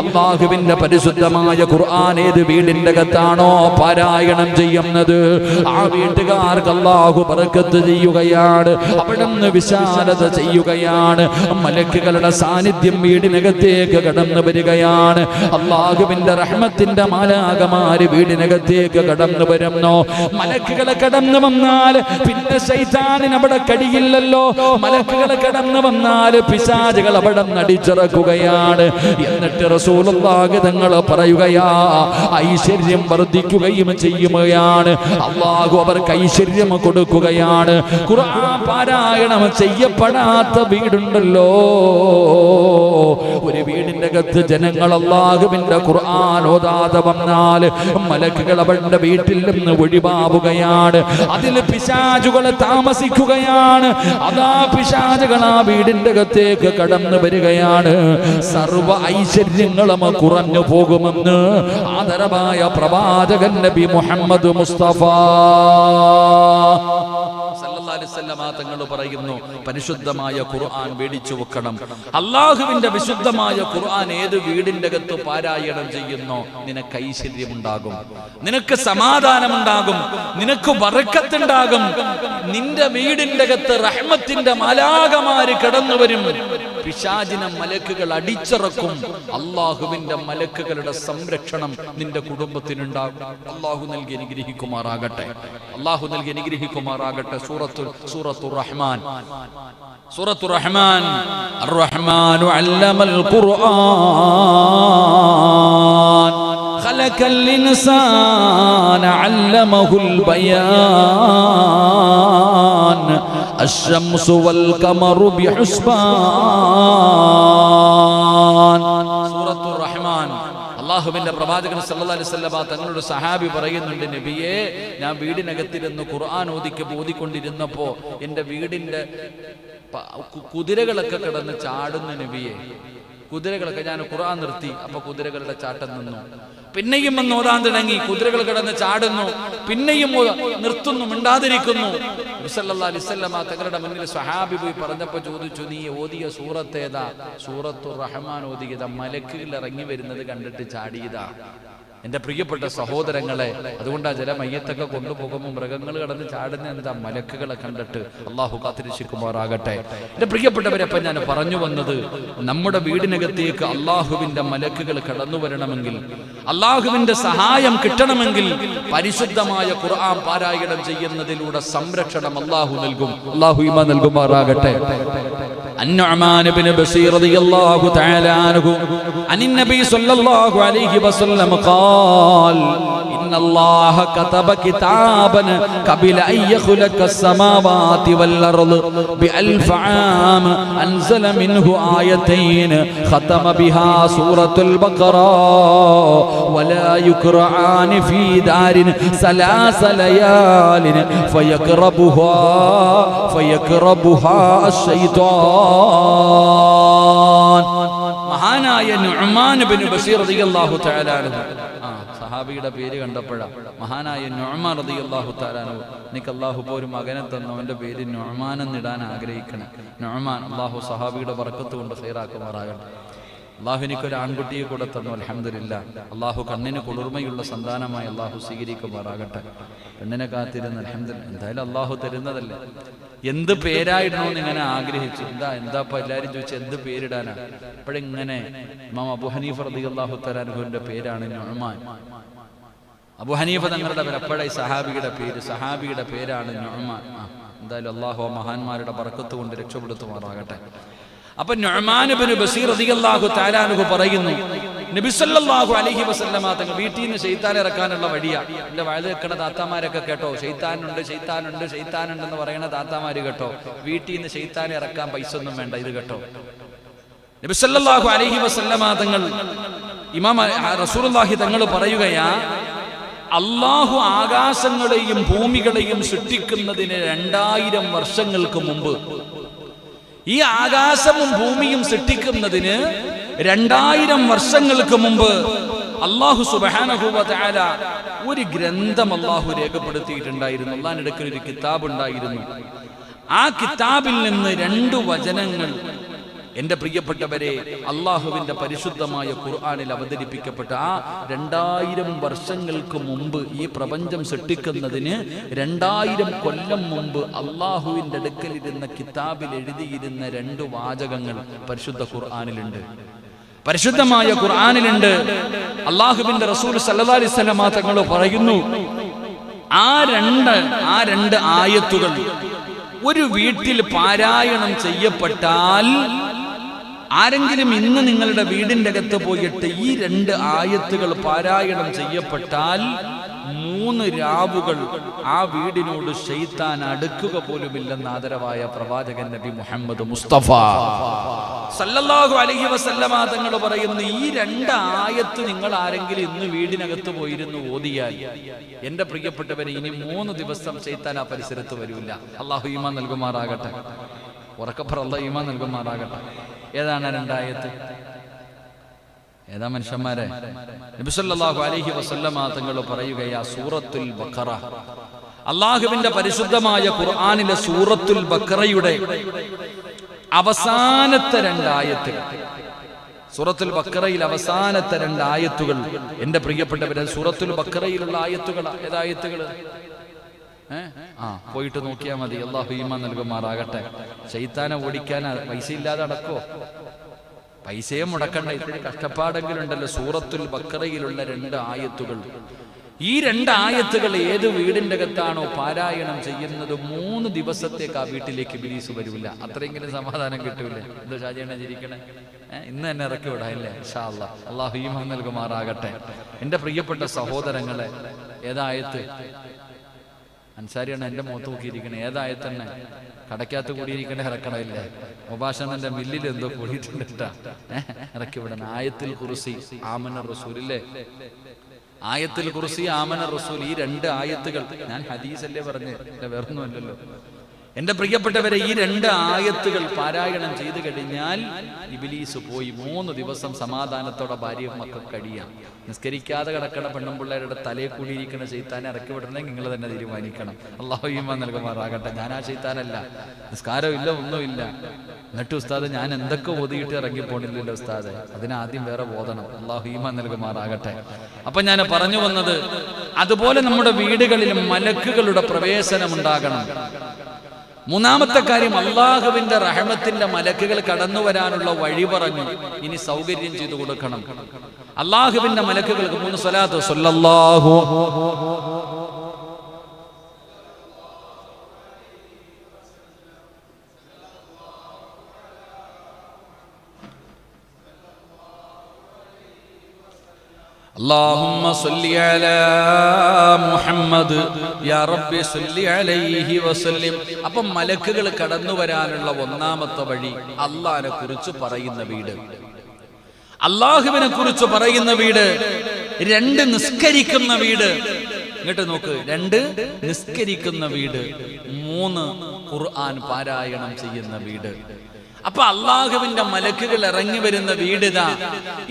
അല്ലാഹുവിന്റെ പരിശുദ്ധമായ ഖുർആൻ ഏത് വീടിന്റെ അകത്താണോ പാരായണം ചെയ്യുന്നത് ആ വീട്ടുകാർക്ക് അല്ലാഹു ബറക്കത്ത് ചെയ്യുകയാണ്, അവിടുന്ന് വിശാലത ചെയ്യുകയാണ്. മലക്കുകളുടെ സാന്നിധ്യം വീടിനകത്തേക്ക് കടന്നു വരികയാണ്. അല്ലാഹുവിന്റെ റഹ്മത്തിന്റെ മാലാഖമാര് വീടിനകത്തേക്ക് കടന്നു വരുന്നു. മലക്കുകളെ കടന്നു വന്നാൽ പിന്നെ ശൈത്താനിന് അവിടെ കഴിയില്ലല്ലോ. മലക്കുകളെ കടന്നു വന്നാൽ പിശാചുകൾ അവിടെ നടിച്ചിറക്കുകയാണ്. എന്നിട്ട് റസൂലുള്ളാഹി തങ്ങൾ പറയുകയാ, ഐശ്വര്യം വർദ്ധിക്കുകയും ചെയ്യുകയാണ്. അല്ലാഹു അവർക്ക് ഐശ്വര്യം കൊടുക്കുകയാണ്. ഖുർആൻ പാരായണം ചെയ്യപ്പെടാത്ത വീടുണ്ടല്ലോ, ഒരു വീടിന്റെ അകത്ത് ജനങ്ങൾ അല്ലാഹുവിന്റെ ഖുർആൻ ഓതാതെ വന്നാൽ മലക്കുകൾ അവരുടെ വീട്ടിൽ നിന്ന് ഒഴിവാവുകയാണ്. അതിൽ പിശാചുകൾ താമസിക്കുകയാണ്. അതാ പിശാചുകൾ ആ വീടിന്റെ അകത്തേക്ക് കടന്നു വരികയാണ്. സർവ്വ ഐശ്വര്യങ്ങളും കുറഞ്ഞു പോകുമെന്ന് ആദരവായ പ്രവാചകൻ നബി മുഹമ്മദ് മുസ്തഫ തങ്ങൾ പറയുന്നു, പരിശുദ്ധമായ ഖുർആൻ മേടിച്ചു വെക്കണം. അല്ലാഹുവിന്റെ വിശുദ്ധമായ ഖുർആൻ ഏത് വീടിന്റെ അകത്ത് പാരായണം ചെയ്യുന്നോ നിനക്ക് ഐശ്വര്യമുണ്ടാകും, നിനക്ക് സമാധാനമുണ്ടാകും, നിനക്ക് ബറക്കത്തുണ്ടാകും. നിന്റെ വീടിന്റെ അകത്ത് റഹ്മത്തിന്റെ മാലാഖമാര് കടന്നു വരും. പിശാചിനെ മലക്കുകൾ അടിച്ചിറക്കും. അല്ലാഹുവിന്റെ മലക്കുകളുടെ സംരക്ഷണം നിന്റെ കുടുംബത്തിനുണ്ടാകും. അല്ലാഹു നൽകി അനുഗ്രഹിക്കുമാറാകട്ടെ, അല്ലാഹു നൽകി അനുഗ്രഹിക്കുമാറാകട്ടെ. സൂറത്തുർ റഹ്മാൻ, സൂറത്തുർ റഹ്മാൻ. അർ-റഹ്മാനു അല്ലമൽ ഖുർആൻ ഖലഖൽ ഇൻസാന അല്ലമഹുൽ ബയാൻ അശ്ശംസു വൽ ഖമറു ബിഹുസ്ബാൻ. സൂറത്തുർ റഹ്മാൻ. അല്ലാഹുവിന്റെ പ്രവാചകൻ സല്ലല്ലാഹു അലൈഹി വസല്ലം തങ്ങളുടെ സഹാബി പറയുന്നുണ്ട്, നബിയേ, ഞാൻ വീടിനകത്തിരുന്ന് ഖുർആൻ ഓതിക്കൊണ്ടിരുന്നപ്പോ എൻ്റെ വീടിന്റെ കുതിരകളൊക്കെ കിടന്ന് ചാടുന്നു നബിയെ. കുതിരകളൊക്കെ, ഞാൻ ഖുർആൻ നിർത്തി, അപ്പൊ കുതിരകളുടെ ചാട്ടം നിന്നു. പിന്നെയും ഒന്ന് ഓതാൻ തുടങ്ങി, കുതിരകൾ കിടന്ന് ചാടുന്നു. പിന്നെയും നിർത്തുന്നു, മിണ്ടാതിരിക്കുന്നു. സല്ലല്ലാഹു അലൈഹി വസല്ലം തങ്ങളുടെ മുന്നിൽ സ്വഹാബി പോയി പറഞ്ഞപ്പോ ചോദിച്ചു, നീ ഓതിയ സൂറത്ത് ഏതാ? സൂറത്തുർ റഹ്മാൻ ഓതിയതാ. മലക്കുകൾ ഇറങ്ങി വരുന്നത് കണ്ടിട്ട് ചാടിയതാ. എന്റെ പ്രിയപ്പെട്ട സഹോദരങ്ങളെ, അതുകൊണ്ടാ ചില മയ്യത്തൊക്കെ കൊണ്ടുപോകുമ്പോൾ മൃഗങ്ങൾ കടന്ന് ചാടുന്ന എന്താ? മലക്കുകളെ കണ്ടിട്ട്. അള്ളാഹു കാത്തിരക്ഷിക്കുമാറാകട്ടെ. എന്റെ പ്രിയപ്പെട്ടവരെ, അപ്പൊ ഞാൻ പറഞ്ഞു വന്നത്, നമ്മുടെ വീടിനകത്തേക്ക് അള്ളാഹുവിന്റെ മലക്കുകൾ കടന്നു വരണമെങ്കിൽ, അള്ളാഹുവിന്റെ സഹായം കിട്ടണമെങ്കിൽ പരിശുദ്ധമായ ഖുർആൻ പാരായണം ചെയ്യുന്നതിലൂടെ സംരക്ഷണം അള്ളാഹു നൽകും. അള്ളാഹു ഈമാൻ നൽകുമാറാകട്ടെ. النعمان بن بشير رضي الله تعالى عنه عن النبي صلى الله عليه وسلم قال إن الله كتب كتابا قبل أن يخلق السماوات والأرض ب1000 عام أنزل منه آيتين ختم بها سورة البقرة ولا يقرآن في دار 3 ليال فيقربها الشيطان. മഹാനായ നുഅ്മാൻ ഇബ്നു ബശീർ റളിയല്ലാഹു തആല അൻഹു, സഹാബിയുടെ പേര് കണ്ടപ്പോഴാണ് മഹാനായ നുഅ്മാൻ റളിയല്ലാഹു തആല അൻഹു, എനിക്ക് അല്ലാഹു ഒരു മകനെ തന്നു, അവന്റെ പേര് നുഅ്മാൻ എന്നിടാൻ ആഗ്രഹിക്കണം. നുഅ്മാൻ, അല്ലാഹു സഹാബിയുടെ ബർക്കത്ത് കൊണ്ട് ഖൈറാക്കുമാറാകട്ടെ. അല്ലാഹു എനിക്കൊരു ആൺകുട്ടിയെ കൂടെ തന്നു, അൽഹംദുലില്ലാ. അല്ലാഹു കണ്ണിന് കുളിർമയുള്ള സന്താനമായി അല്ലാഹു സ്വീകരിക്കുമാറാകട്ടെ. പെണ്ണിനെ കാത്തിരുന്ന് അൽഹംദുലില്ലാ, എന്തായാലും അല്ലാഹു തരുന്നതല്ലേ. എന്ത് പേരായിടണമെന്ന് ഇങ്ങനെ ആഗ്രഹിച്ചു. എന്താ എല്ലാവരും ചോദിച്ചു എന്ത് പേരിടാനാ? അപ്പോഴിങ്ങനെ ഇമാം അബൂ ഹനീഫ റളിയല്ലാഹു തആല അൻഹുവിന്റെ പേരാണ് നുഅ്മാൻ. അബൂ ഹനീഫ തങ്ങളുടെ അപ്പോഴായി സഹാബിയുടെ പേരാണ് നുഅ്മാൻ. എന്തായാലും അല്ലാഹു മഹാന്മാരുടെ ബർക്കത്ത് കൊണ്ട് രക്ഷപ്പെടുത്തുമാറാകട്ടെ. അപ്പൊ നുഅ്മാൻ ഇബ്നു ബശീർ റളിയല്ലാഹു തആല അൻഹു പറയുന്നു, നബി സല്ലല്ലാഹു അലൈഹി വസല്ലമ തങ്ങൾ വീട്ടിൽ നിന്ന് ശൈത്താനെ ഇറക്കാനുള്ള വഴിയാ. എന്റെ വഴുത് വെക്കണ താത്താമാരൊക്കെ കേട്ടോ, ശൈത്താനുണ്ടെന്ന് പറയണ താത്താമാര് കേട്ടോ, വീട്ടിൽ നിന്ന് ശൈത്താനെ ഇറക്കാൻ പൈസ ഒന്നും വേണ്ട, ഇത് കേട്ടോ. നബി സല്ലല്ലാഹു അലൈഹി വസല്ലമ തങ്ങൾ, ഇമാം റസൂലുള്ളാഹി തങ്ങൾ പറയുകയാ, അല്ലാഹു ആകാശങ്ങളെയും ഭൂമികളെയും സൃഷ്ടിക്കുന്നതിന് 2000 വർഷങ്ങൾക്ക് മുമ്പ്, ഈ ആകാശവും ഭൂമിയും സൃഷ്ടിക്കുന്നതിന് 2000 വർഷങ്ങൾക്ക് മുമ്പ് അല്ലാഹു സുബ്ഹാനഹു വ തആല ഒരു ഗ്രന്ഥം അല്ലാഹു രേഖപ്പെടുത്തിയിട്ടുണ്ടായിരുന്നു. അല്ലാഹുവിന്റെ അടുക്കൽ ഒരു കിതാബ് ഉണ്ടായിരുന്നു. ആ കിതാബിൽ നിന്ന് 2 വചനങ്ങൾ എൻ്റെ പ്രിയപ്പെട്ടവരെ, അള്ളാഹുവിൻ്റെ പരിശുദ്ധമായ ഖുർആനിൽ അവതരിപ്പിക്കപ്പെട്ട ആ 2000 വർഷങ്ങൾക്ക് മുമ്പ്, ഈ പ്രപഞ്ചം സൃഷ്ടിക്കുന്നതിന് 2000 കൊല്ലം മുമ്പ് അള്ളാഹുവിൻ്റെ അടുക്കലിരുന്ന കിതാബിൽ എഴുതിയിരുന്ന 2 വാചകങ്ങൾ പരിശുദ്ധ ഖുർആനിലുണ്ട്. പരിശുദ്ധമായ ഖുർആനിലുണ്ട്. അള്ളാഹുവിൻ്റെ റസൂൽ സല്ലല്ലാഹു അലൈഹി വസല്ലം തങ്ങൾ പറയുന്നു, ആ രണ്ട് ആയത്തുകൾ ഒരു വീട്ടിൽ പാരായണം ചെയ്യപ്പെട്ടാൽ, ആരെങ്കിലും ഇന്ന് നിങ്ങളുടെ വീടിൻ്റെ അകത്ത് പോയിട്ട് ഈ 2 ആയത്തുകൾ പാരായണം ചെയ്യപ്പെട്ടാൽ 3 രാവുകൾ ആ വീടിനോട് ശൈത്താൻ അടുക്കുക പോലുമില്ലെന്ന് ആദരവായ പ്രവാചകൻ നബി മുഹമ്മദ് മുസ്തഫ സല്ലല്ലാഹു അലൈഹി വസല്ലമ തങ്ങൾ പറയുന്നു, ഈ 2 ആയത്ത് നിങ്ങൾ ആരെങ്കിലും ഇന്ന് വീടിനകത്ത് പോയിരുന്നു ഓതിയാൽ, എൻ്റെ പ്രിയപ്പെട്ടവരെ, ഇനി 3 ദിവസം ശൈത്താൻ ആ പരിസരത്ത് വരില്ല. അള്ളാഹു ഈമാൻ നൽകുമാറാകട്ടെ. ഉറക്കപ്പുറം അള്ളാഹു ഈമാൻ നൽകുമാറാകട്ടെ. ഏതാണ് 2 ആയത്ത്? ഏതാ മനുഷ്യന്മാരെ? നബി സല്ലല്ലാഹു അലൈഹി വസല്ലമ തങ്ങൾ പറയുകയാ, സൂറത്തുൽ ബഖറ, അള്ളാഹുവിന്റെ പരിശുദ്ധമായ ഖുർആനിലെ സൂറത്തുൽ ബഖറയുടെ അവസാനത്തെ 2 ആയത്തുകൾ. സൂറത്തുൽ ബഖറയിൽ അവസാനത്തെ 2 ആയത്തുകൾ, എൻ്റെ പ്രിയപ്പെട്ടവരെ, സൂറത്തുൽ ബഖറയിലുള്ള ആയത്തുകൾ. ഏതായത്തുകൾ? പോയിട്ട് നോക്കിയാൽ മതി. അള്ളാഹു ഈമാൻ നൽകുമാറാകട്ടെ. ശൈത്താനെ ഓടിക്കാൻ പൈസ ഇല്ലാതെ അടക്കോ? പൈസയെ മുടക്കണ്ട, ഇത്തിരി കഷ്ടപ്പാടെങ്കിലും ഉണ്ടല്ലോ. സൂറത്തുൽ ബഖറയിലുള്ള 2 ആയത്തുകൾ. ഈ 2 ആയത്തുകൾ ഏത് വീടിൻ്റെ അകത്താണോ പാരായണം ചെയ്യുന്നത്, 3 ദിവസത്തേക്ക് ആ വീട്ടിലേക്ക് ഇബ്ലീസ് വരില്ല. അത്രയെങ്കിലും സമാധാനം കിട്ടൂലേ? എന്തോ ഷാജിയാണിരിക്കണേ, ഇന്ന് തന്നെ ഇറക്കി വിടാല്ലേ? ഇൻഷാ അല്ലാഹ്. അള്ളാഹു ഈമാൻ നൽകുമാറാകട്ടെ. എൻ്റെ പ്രിയപ്പെട്ട സഹോദരങ്ങളെ, ഏതായത്ത്? അൻസാരിയാണ് എൻ്റെ മുഖത്ത് നോക്കിയിരിക്കണേ. ഏതായത്തന്നെ? കടക്കകത്ത് കൂടിയിരിക്കണേ, ഇറക്കണമില്ലേ? മുബാഷണന്റെ മില്ലിൽ എന്തോ കൂടിയിട്ടുണ്ട്, ഇറക്കി വിടണം. ആയത്തുൽ കുർസി, ആമന റസൂലില്ലേ? ആയത്തുൽ കുർസി, ആമന റസൂൽ, ഈ 2 ആയത്തുകൾ. ഞാൻ ഹദീസല്ലേ പറഞ്ഞ്, വേറൊന്നുമല്ലല്ലോ. എൻ്റെ പ്രിയപ്പെട്ടവരെ, ഈ 2 ആയത്തുകൾ പാരായണം ചെയ്തു കഴിഞ്ഞാൽ ഇബ്ലീസ് പോയി. 3 ദിവസം സമാധാനത്തോടെ ഭാര്യയും മക്കൾ കഴിയാം. നിസ്കരിക്കാതെ കിടക്കണ പെണ്ണുമ്പിള്ളേരുടെ തലയെ കൂടിയിരിക്കുന്ന ശൈത്താനെ ഇറക്കി വിടണമെങ്കിൽ നിങ്ങൾ തന്നെ തീരുമാനിക്കണം. അള്ളാഹു ഈമാൻ നൽകുമാറാകട്ടെ. ഞാൻ ആ ശൈത്താനല്ല, നിസ്കാരമില്ല, ഒന്നുമില്ല. എന്നിട്ട് ഉസ്താദ് ഞാൻ എന്തൊക്കെ ഓതിയിട്ട് ഇറങ്ങിപ്പോണില്ലല്ലോ ഉസ്താദ്, അതിനാദ്യം വേറെ ഓതണം. അള്ളാഹു ഈമാൻ നൽകുമാറാകട്ടെ. അപ്പൊ ഞാൻ പറഞ്ഞു വന്നത്, അതുപോലെ നമ്മുടെ വീടുകളിലും മലക്കുകളുടെ പ്രവേശനം ഉണ്ടാകണം. 3-ാമത്തെ കാര്യം, അള്ളാഹുവിന്റെ റഹ്മത്തിന്റെ മലക്കുകൾ കടന്നു വരാനുള്ള വഴി പറഞ്ഞു. ഇനി സൗകര്യം ചെയ്തു കൊടുക്കണം. അള്ളാഹുവിന്റെ മലക്കുകൾക്ക് 3 സ്വലാത്ത്. സ്വല്ലല്ലാഹു اللهم صل على محمد يا رب صل عليه وسلم. അപ്പം മലക്കുകൾ കടന്നു വരാനുള്ള 1-ാമത്തെ വഴി, അള്ളാഹിനെ കുറിച്ച് പറയുന്ന വീട്. അള്ളാഹുവിനെ കുറിച്ച് പറയുന്ന വീട്. 2 നിസ്കരിക്കുന്ന വീട്. ഇങ്ങോട്ട് നോക്ക്, 2 നിസ്കരിക്കുന്ന വീട്, 3 ഖുർആൻ പാരായണം ചെയ്യുന്ന വീട്. അപ്പൊ അള്ളാഹുവിന്റെ മലക്കുകൾ ഇറങ്ങി വരുന്ന വീടിതാ.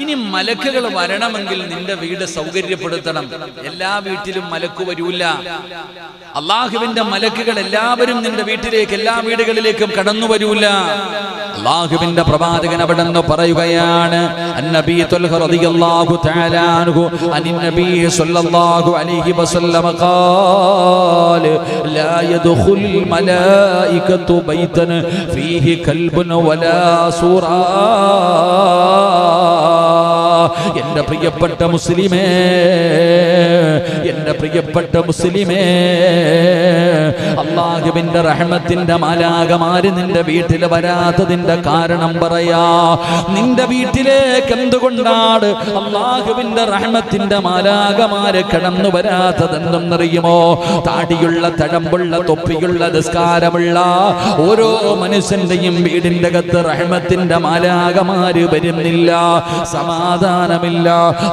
ഇനി മലക്കുകൾ വരണമെങ്കിൽ നിന്റെ വീട് സൗകര്യപ്പെടുത്തണം. എല്ലാ വീട്ടിലും മലക്ക് വരൂല. അള്ളാഹുവിന്റെ മലക്കുകൾ എല്ലാവരും നിന്റെ വീട്ടിലേക്ക്, എല്ലാ വീടുകളിലേക്കും കടന്നു വരൂല. അള്ളാഹുവിന്റെ പ്രവാചകൻ അവിടെ നിന്ന് പറയുകയാണ്, അന്നബി ത്വൽഹ റളിയല്ലാഹു തആല അൻഹു അന്നബി സ്വല്ലല്ലാഹു അലൈഹി വസല്ലം ഖാല ലാ യദ്ഖുൽ മലായികതു ബൈതൻ ഫീഹി കൽബുൻ വലാ സൂറാ. എന്റെ പ്രിയപ്പെട്ട മുസ്ലിമേ, എന്റെ പ്രിയപ്പെട്ട മുസ്ലിമേ, അള്ളാഹുവിന്റെ റഹ്മത്തിന്റെ മാലാഖമാര് നിന്റെ വീട്ടിൽ വരാത്തതിന്റെ കാരണം പറയാ. നിന്റെ വീട്ടിലേക്ക് എന്തുകൊണ്ടാണ് അള്ളാഹുവിന്റെ റഹ്മത്തിന്റെ മാലാഖമാര് കടന്നു വരാത്തതെന്നറിയുമോ? താടിയുള്ള, തഴമ്പുള്ള, തൊപ്പിയുള്ള, നിസ്കാരമുള്ള ഓരോ മനുഷ്യന്റെയും വീടിന്റെ അകത്ത് റഹ്മത്തിന്റെ മാലാഖമാര് വരുന്നില്ല. സമാധാനം സമാധാനമില്ല.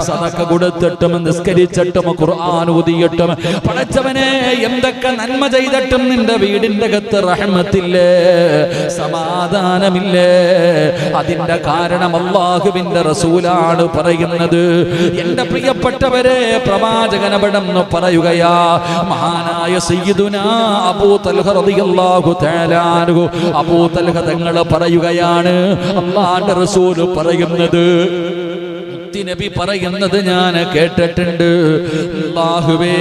സദഖ കൊടുത്തിട്ടും നിസ്കരിച്ചിട്ടും ഖുർആൻ ഓതിയിട്ടും പടച്ചവനെ എന്തൊക്കെ നന്മ ചെയ്തിട്ടും നിന്റെ വീടിന്റെ അകത്ത് റഹ്മത്തില്ലേ, സമാധാനമില്ലേ? അതിന്റെ കാരണം അല്ലാഹുവിന്റെ റസൂലാണ് പറയുന്നത്. എന്റെ പ്രിയപ്പെട്ടവരെ, പ്രവാചകനപടം പറയുകയാ. മഹാനായ സയ്യിദുനാ അബൂ തൽഹ റളിയല്ലാഹു തആല അൻഹു അബൂ തൽഹ തങ്ങൾ പറയുകയാണ്, അല്ലാഹുവിന്റെ റസൂൽ പറയുന്നത്, നബി പറയുന്നത് ഞാൻ കേട്ടിട്ടുണ്ട്. അല്ലാഹുവേ,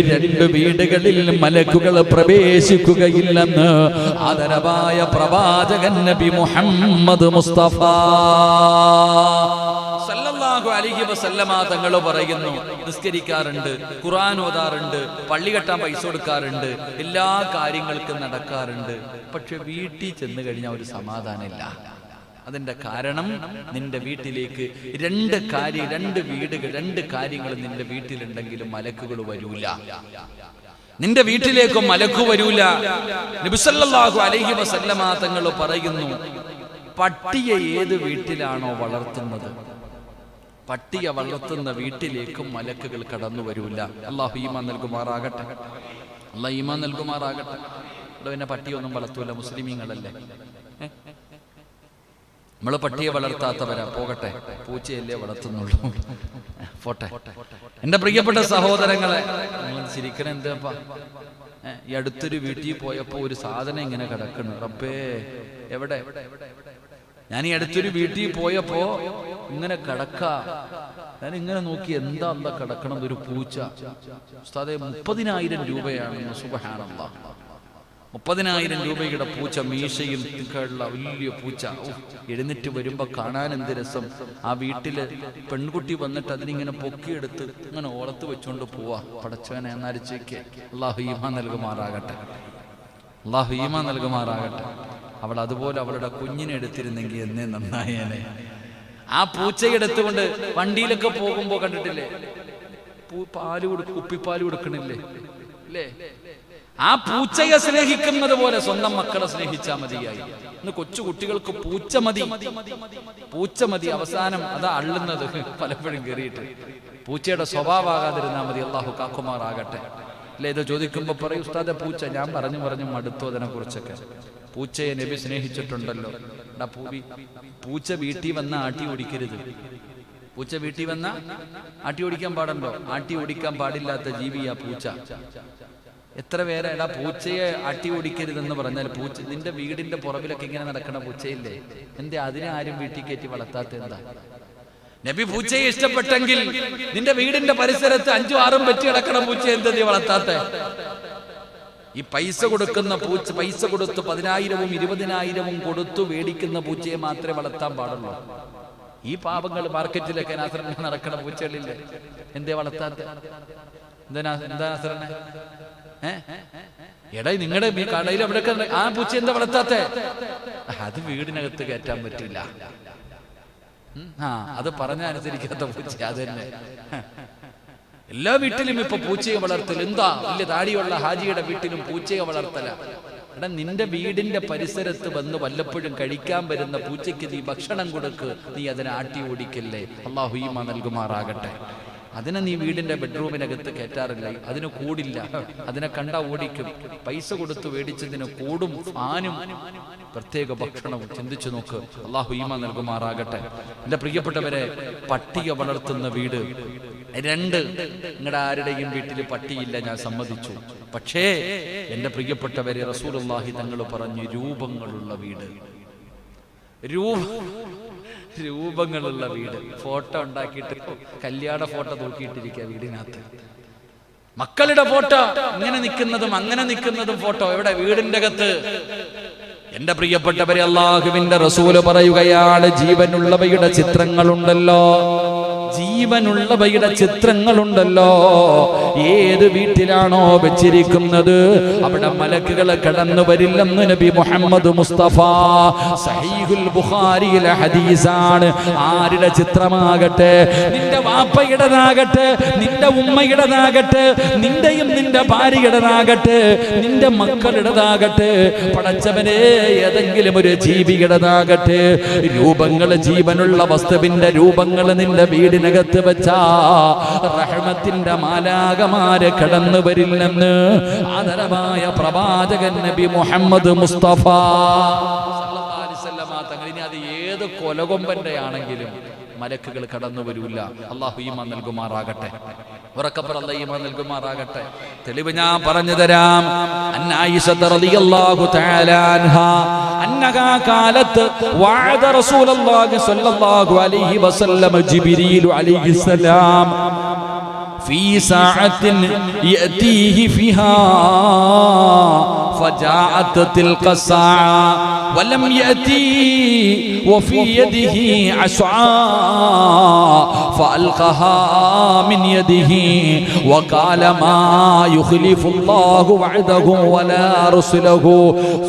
രണ്ട് വീടുകളിൽ മലക്കുകൾ പ്രവേശിക്കുകയില്ലെന്ന് ആദരവായ പ്രവാചകൻ നബി മുഹമ്മദ് മുസ്തഫ സല്ലല്ലാഹു അലൈഹി വസല്ലമ തങ്ങൾ പറയുന്നു. നിസ്കരിക്കാറുണ്ട്, ഖുർആൻ ഓതാറുണ്ട്, പള്ളി കെട്ടാൻ പൈസ കൊടുക്കാറുണ്ട്, എല്ലാ കാര്യങ്ങൾക്കും നടക്കാറുണ്ട്. പക്ഷെ വീട്ടിൽ ചെന്ന് കഴിഞ്ഞാൽ ഒരു സമാധാനമില്ല. അതിന്റെ കാരണം നിന്റെ വീട്ടിലേക്ക് രണ്ട് കാര്യങ്ങൾ നിന്റെ വീട്ടിലുണ്ടെങ്കിലും മലക്കുകൾ വരൂല. നിന്റെ വീട്ടിലേക്കും മലക്കു വരൂല. നബി സല്ലല്ലാഹു അലൈഹി വസല്ലമ തങ്ങൾ പറയുന്നു, പട്ടിയെ ഏത് വീട്ടിലാണോ വളർത്തുന്നത്, പട്ടിയെ വളർത്തുന്ന വീട്ടിലേക്കും മലക്കുകൾ കടന്നു വരൂല. അല്ലാഹു ഈമാൻ നൽകുമാറാകട്ടെ. അല്ലാഹു ഈമാൻ നൽകുമാറാകട്ടെ. പിന്നെ പട്ടിയൊന്നും വളർത്തൂല, മുസ്ലിമീങ്ങളല്ലേ? നമ്മള് പട്ടിയെ വളർത്താത്തവരാ, പോകട്ടെ, പൂച്ചയല്ലേ വളർത്തുന്നുള്ളൂ, പോട്ടെ. എന്റെ പ്രിയപ്പെട്ട സഹോദരങ്ങളെ, നിങ്ങൾ ചിരിക്കണം എന്താ? ഈ അടുത്തൊരു വീട്ടിൽ പോയപ്പോ ഒരു സാധനം ഇങ്ങനെ കിടക്കുന്നു. റബ്ബേ, എവിടെ? ഞാൻ ഈ അടുത്തൊരു വീട്ടിൽ പോയപ്പോ ഇങ്ങനെ കിടക്കാ. ഞാൻ ഇങ്ങനെ നോക്കി, എന്താ കിടക്കണം? ഒരു പൂച്ച. ഉസ്താദേ, 30,000 രൂപയാണ്. സുബ്ഹാനല്ലാഹ്, 30,000 രൂപയുടെ പൂച്ച, മീശയും ഉള്ള വലിയ പൂച്ച. എഴുന്നേറ്റ് വരുമ്പോ കാണാൻ എന്ത് രസം. ആ വീട്ടില് പെൺകുട്ടി വന്നിട്ട് അതിനിങ്ങനെ പൊക്കിയെടുത്ത് ഇങ്ങനെ ഓളത്ത് വെച്ചോണ്ട് പോവാ. പടച്ചവനെ നരച്ചേക്ക്. അല്ലാഹു ഈമാൻ നൽകുമാറാകട്ടെ. അല്ലാഹു ഈമാൻ നൽകുമാറാകട്ടെ. അവൾ അതുപോലെ അവളുടെ കുഞ്ഞിനെ എടുത്തിരുന്നെങ്കിൽ എന്നേ നന്നായേനെ. ആ പൂച്ചയെടുത്തുകൊണ്ട് വണ്ടിയിലൊക്കെ പോകുമ്പോ കണ്ടിട്ടില്ലേ, കുപ്പിപ്പാല് കൊടുക്കണില്ലേ അല്ലേ? ആ പൂച്ചയെ സ്നേഹിക്കുന്നത് പോലെ സ്വന്തം മക്കളെ സ്നേഹിച്ചാൽ മതിയായി. ഇന്ന് കൊച്ചു കുട്ടികൾക്ക് പൂച്ച മതി. അവസാനം അതാ അള്ളുന്നത് പലപ്പോഴും കയറിയിട്ട്. പൂച്ചയുടെ സ്വഭാവമാകാതിരുന്നാൽ മതി. അല്ലാഹു കാക്കുമാറാകട്ടെ. അല്ലെ, ഇത് ചോദിക്കുമ്പോ പറയും, ഉസ്താദെ പൂച്ച. ഞാൻ പറഞ്ഞു മടുത്തു അതിനെ കുറിച്ചൊക്കെ. പൂച്ചയെ നബി സ്നേഹിച്ചിട്ടുണ്ടല്ലോ. പൂച്ച വീട്ടിൽ വന്ന ആട്ടി ഓടിക്കരുത്. പൂച്ച വീട്ടിൽ വന്ന ആട്ടി ഓടിക്കാൻ പാടുണ്ടോ? ആട്ടി ഓടിക്കാൻ പാടില്ലാത്ത ജീവിയാ പൂച്ച. എത്ര പേരെ പൂച്ചയെ ആട്ടി ഓടിക്കരുതെന്ന് പറഞ്ഞാൽ, പൂച്ച നിന്റെ വീടിന്റെ പുറകിലൊക്കെ ഇങ്ങനെ നടക്കണ പൂച്ചയില്ലേ, എന്തേ അതിനെ ആരും വീട്ടിൽ കയറ്റി വളർത്താത്ത? എന്താ? നബി പൂച്ചയെ ഇഷ്ടപ്പെട്ടെങ്കിൽ നിന്റെ വീടിന്റെ പരിസരത്ത് 5-6 പെറ്റി കിടക്കണ പൂച്ച എന്താ നീ വളർത്താത്ത? ഈ പൈസ കൊടുക്കുന്ന പൂച്ച, പൈസ കൊടുത്ത് 10,000-ഉം 20,000-ഉം കൊടുത്തു മേടിക്കുന്ന പൂച്ചയെ മാത്രമേ വളർത്താൻ പാടുള്ളൂ. ഈ പാപങ്ങൾ മാർക്കറ്റിലൊക്കെ നടക്കണ പൂച്ചകളില്ലേ, എന്തേ വളർത്താത്ത? എന്താ നാസറിനെ? എടാ, നിങ്ങളുടെ കടയിൽ എവിടെയൊക്കെ ആ പൂച്ച എന്താ വളർത്താത്ത? അത് വീടിനകത്ത് കയറ്റാൻ പറ്റില്ല. അത് പറഞ്ഞ അനുസരിക്കാത്ത പൂച്ച. അത് തന്നെ എല്ലാ വീട്ടിലും ഇപ്പൊ പൂച്ചയെ വളർത്തൽ. എന്താ വലിയ താടിയുള്ള ഹാജിയുടെ വീട്ടിലും പൂച്ചയെ വളർത്തല. എടാ, നിന്റെ വീടിന്റെ പരിസരത്ത് വന്ന് വല്ലപ്പോഴും കഴിക്കാൻ വരുന്ന പൂച്ചയ്ക്ക് നീ ഭക്ഷണം കൊടുക്ക്. നീ അതിനെ ആട്ടി ഓടിക്കല്ലേ. അല്ലാഹു ഈമാൻ നൽകുമാറാകട്ടെ. അതിനെ നീ വീടിന്റെ ബെഡ്റൂമിനകത്ത് കയറ്റാറില്ല. അതിന് കൂടില്ല. അതിനെ കണ്ടാ ഓടിക്കും. പൈസ കൊടുത്ത് മേടിച്ചതിന് കൂടും, ഫാനും, പ്രത്യേക ഭക്ഷണവും. ചിന്തിച്ചു നോക്ക്. അല്ലാഹു ഈമാൻ നൽകുമാറാകട്ടെ. എന്റെ പ്രിയപ്പെട്ടവരെ, പട്ടിയെ വളർത്തുന്ന വീട്. 2, നിങ്ങളുടെ ആരുടെയും വീട്ടിൽ പട്ടിയില്ല, ഞാൻ സമ്മതിച്ചു. പക്ഷേ എന്റെ പ്രിയപ്പെട്ടവരെ, റസൂലുള്ളാഹി തങ്ങൾ പറഞ്ഞു, രൂപങ്ങളുള്ള വീട്. രൂപങ്ങളുള്ള വീട്. ഫോട്ടോ ഉണ്ടാക്കിയിട്ട് കല്യാണ ഫോട്ടോ തൂക്കിയിട്ടിരിക്കുക വീടിനകത്ത്. മക്കളുടെ ഫോട്ടോ ഇങ്ങനെ നിൽക്കുന്നതും അങ്ങനെ നിൽക്കുന്നതും ഫോട്ടോ എവിടെ? വീടിന്റെ അകത്ത്. എന്റെ പ്രിയപ്പെട്ടവരെ, അല്ലാഹുവിന്റെ റസൂല് പറയുകയാണ്, ജീവനുള്ളവയുടെ ചിത്രങ്ങളുണ്ടല്ലോ, ജീവനുള്ളവയുടെ ചിത്രങ്ങളുണ്ടല്ലോ, ഏത് വീട്ടിലാണോ വെച്ചിരിക്കുന്നത് അവിടെ മലക്കുകൾ കടന്നു വരില്ലെന്ന് നബി മുഹമ്മദ് മുസ്തഫ. സഹീഹുൽ ബുഖാരിയിലെ ഹദീസാണ്. ആരുടെ ചിത്രമാകട്ടെ, നിന്റെ വാപ്പയുടേതാകട്ടെ, നിന്റെ ഉമ്മയുടേതാകട്ടെ, നിന്റെയും നിന്റെ ഭാര്യയുടേതാകട്ടെ, നിന്റെ മക്കളുടേതാകട്ടെ, പടച്ചവനെ ഏതെങ്കിലും ഒരു ജീവിയുടേതാകട്ടെ, രൂപങ്ങൾ, ജീവനുള്ള വസ്തുവിന്റെ രൂപങ്ങൾ നിന്റെ വീടിനകത്ത് വെച്ചാ റഹ്മത്തിന്റെ മാലാകമാര് കടന്നു വരില്ലെന്ന് ആദരവായ പ്രവാചകൻ നബി മുഹമ്മദ് മുസ്തഫ സല്ലല്ലാഹു അലൈഹി വസല്ലം തങ്ങൾ. ഇനി അത് ഏത് കൊലകൊമ്പന്റെ ആണെങ്കിലും മലക്കുകൾ കടന്നു വരൂല. അല്ലാഹു ഈമാൻ നൽകുമാറാകട്ടെ, ഉറക്കപ്പറല്ല ഈമാൻ നൽകുമാറാകട്ടെ. തെളിവ് ഞാൻ പറഞ്ഞു തരാം. ആയിഷ റളിയല്ലാഹു തആല അൻഹാ അന്നഹാ ഖാലത്ത് വഅദ റസൂലുള്ളാഹി സ്വല്ലല്ലാഹു അലൈഹി വസല്ലം ജിബ്രീൽ അലൈഹിസ്സലാം في ساعة يأتيه فيها فجاءت تلك الساعة ولم يأتي وفي يده عصا فألقاها من يده وقال ما يخلف الله وعده ولا رسله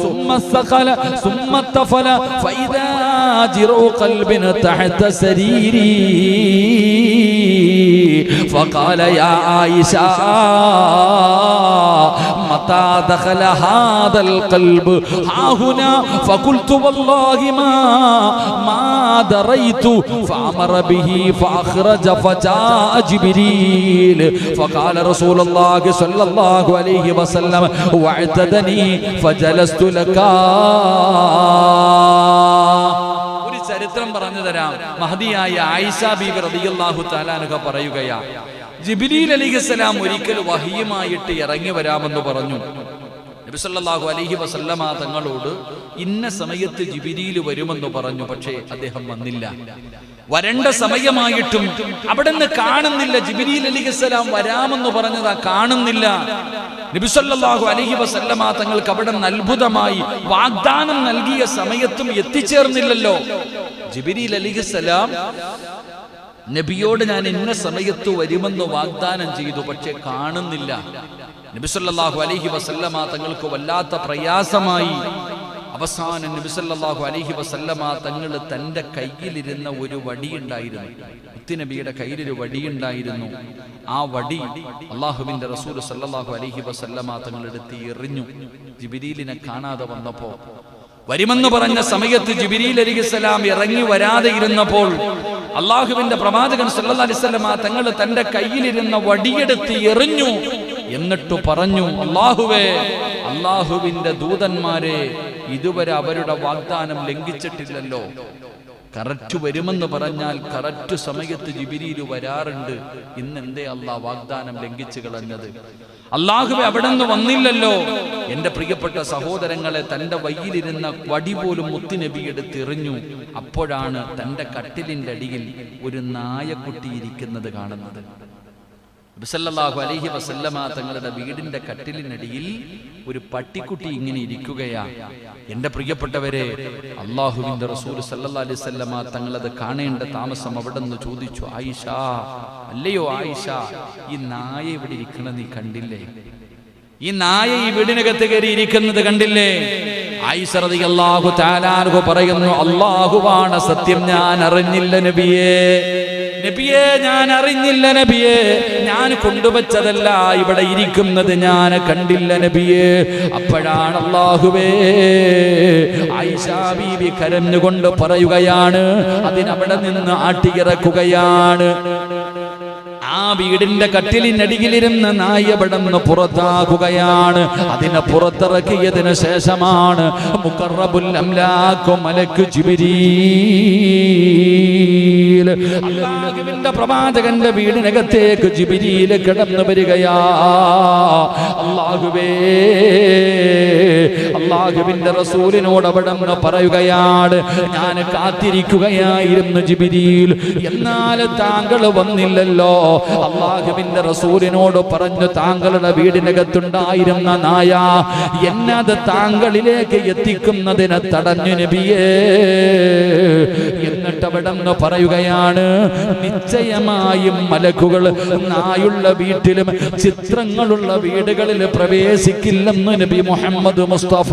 ثم استقل ثم اتفل فإذا جرء قلب تحت سريري فقال يا عائشة متى دخل هذا القلب ها هنا فقلت والله ما دريت فأمر به فأخرج فجاء جبريل فقال رسول الله صلى الله عليه وسلم واعتدني فجلست لك. ചരിത്രം പറഞ്ഞു തരാം. മഹദിയായ ആയിഷ ബീബി റളിയല്ലാഹു തആല അൻഹ പറയുകയാ, ജിബ്രീൽ അലൈഹിസ്സലാം ഒരിക്കൽ വഹിയുമായിട്ട് ഇറങ്ങി വരാമെന്ന് പറഞ്ഞു. നബി സല്ലല്ലാഹു അലൈഹി വസല്ലമ തങ്ങളോട് ഇന്ന സമയത്ത് ജിബ്രീൽ വരുമെന്ന് പറഞ്ഞു. പക്ഷേ അദ്ദേഹം വന്നില്ല. വരേണ്ട സമയമായിട്ടും അവിടെ നിന്ന് കാണുന്നില്ല. ജിബ്രീൽ അലൈഹിസ്സലാം വരാമെന്ന് പറഞ്ഞതാ, കാണുന്നില്ല. നബി സല്ലല്ലാഹു അലൈഹി വസല്ലമ തങ്ങൾക്ക് അവിടെ നിന്ന് അത്ഭുതമായി വാഗ്ദാനം നൽകിയ സമയത്തും എത്തിച്ചേർന്നില്ലല്ലോ. ജിബ്രീൽ അലൈഹിസ്സലാം നബിയോട് ഞാൻ ഇന്ന സമയത്ത് വരുമെന്ന് വാഗ്ദാനം ചെയ്തു, പക്ഷെ കാണുന്നില്ല. നബി സല്ലല്ലാഹു അലൈഹി വസല്ലമ തങ്ങൾക്ക് വല്ലാത്ത പ്രയാസമായി. അവസാനം നബി സല്ലല്ലാഹു അലൈഹി വസല്ലമ തങ്ങൾ തന്റെ കയ്യിലിരുന്ന ഒരു വടിയുണ്ടായിരുന്നു. മുത്തുനബിയുടെ കയ്യിലൊരു വടിയുണ്ടായിരുന്നു. ആ വടി അള്ളാഹുവിന്റെ റസൂൽ സല്ലല്ലാഹു അലൈഹി വസല്ലമ തങ്ങൾ എടുത്ത് എറിഞ്ഞു. ജിബ്രീലിനെ കാണാതെ വന്നപ്പോ, വരുമെന്ന് പറഞ്ഞ സമയത്ത് ജിബ്രീൽ അലൈഹിസ്സലാം ഇറങ്ങി വരാതെ ഇരുന്നപ്പോൾ അള്ളാഹുവിന്റെ പ്രവാചകൻ സല്ലല്ലാഹു അലൈഹി വസല്ലമ തങ്ങൾ തന്റെ കയ്യിലിരുന്ന വടിയെടുത്ത് എറിഞ്ഞു. എന്നിട്ട് പറഞ്ഞു, അല്ലാഹുവേ, അള്ളാഹുവിന്റെ ദൂതന്മാരെ ഇതുവരെ അവരുടെ വാഗ്ദാനം ലംഘിച്ചിട്ടില്ലല്ലോ. കറക്റ്റ് വരുമെന്ന് പറഞ്ഞാൽ കറക്റ്റ് സമയത്ത് ജിബ്രീൽ വരാറുണ്ട്. ഇന്നെന്തേ അള്ളാഹ് വാഗ്ദാനം ലംഘിച്ചു കളഞ്ഞത്? അള്ളാഹുവേ, അവിടെ നിന്ന് വന്നില്ലല്ലോ. എന്റെ പ്രിയപ്പെട്ട സഹോദരങ്ങളെ, തന്റെ വയ്യിലിരുന്ന വടി പോലും മുത്തുനബി എടുത്തെറിഞ്ഞു. അപ്പോഴാണ് തന്റെ കട്ടിലിന്റെ അടിയിൽ ഒരു നായക്കുട്ടി ഇരിക്കുന്നത് കാണുന്നത്. സല്ലല്ലാഹു അലൈഹി വസല്ലമ തങ്ങളുടെ വീടിന്റെ കട്ടിലിനടിയിൽ ഒരു പട്ടിക്കുട്ടി ഇങ്ങനെ ഇരിക്കുകയാ. എന്റെ പ്രിയപ്പെട്ടവരെ, അള്ളാഹുവിന്റെ റസൂൽ സല്ലല്ലാഹു അലൈഹി വസല്ലമ തങ്ങളത് കാണേണ്ട താമസം അവിടെ നിന്ന് ചോദിച്ചു, ആയിഷ, അല്ലയോ ആയിഷ, ഈ നായ ഇവിടെ ഇരിക്കണ നീ കണ്ടില്ലേ? ഈ നായ ഈ വീടിനകത്ത് കയറി ഇരിക്കുന്നത് കണ്ടില്ലേ? ആയിഷ റളിയല്ലാഹു തആല അൻഹ പറയുന്നു, അല്ലാഹുവാണ് സത്യം, ഞാൻ അറിഞ്ഞില്ല നബിയേ. നബിയെ, ഞാൻ അറിഞ്ഞില്ല നബിയെ. ഞാൻ കൊണ്ടുവച്ചതല്ല, ഇവിടെ ഇരിക്കുന്നത് ഞാൻ കണ്ടില്ല നബിയെ. അപ്പോഴാണ് അല്ലാഹുവേ, ആയിഷ ബീബി കരഞ്ഞുകൊണ്ട് പറയുകയാണ്, അതിനവിടെ നിന്ന് ആട്ടിയിറക്കുകയാണ്. ആ വീടിന്റെ കട്ടിലിനടിയിലിരുന്ന നായ പടന്ന് പുറത്താക്കുകയാണ്. അതിനെ പുറത്തിറക്കിയതിനു ശേഷമാണ് മുഖറബുൽ അംലാഖു മലക്ക് ജിബ്രീൽ, അല്ലാഹുവിന്റെ പ്രവാചകന്റെ വീടിനകത്തേക്ക് ജിബ്രീൽ കടന്നു വരികയാ. അല്ലാഹുവേ, അല്ലാഹുവിന്റെ റസൂലിനോട് അവിടെ നിന്ന് പറയുകയാണ്, ഞാൻ കാത്തിരിക്കുകയായിരുന്നു ജിബ്രീൽ, എന്നാൽ താങ്കൾ വന്നില്ലല്ലോ. അല്ലാഹുവിന്റെ റസൂലിനോട് പറഞ്ഞു, താങ്കളുടെ വീടിനകത്തുണ്ടായിരുന്ന നായ എന്നത് താങ്കളിലേക്ക് എത്തിക്കുന്നതിനെ തടഞ്ഞു നബിയേ. എന്നിട്ട് അവിടെ നിന്ന് പറയുകയാണ്, നിശ്ചയമായും മലക്കുകൾ നായുള്ള വീട്ടിലും ചിത്രങ്ങളുള്ള വീടുകളിൽ പ്രവേശിക്കില്ലെന്ന് നബി മുഹമ്മദ് മുസ്തഫ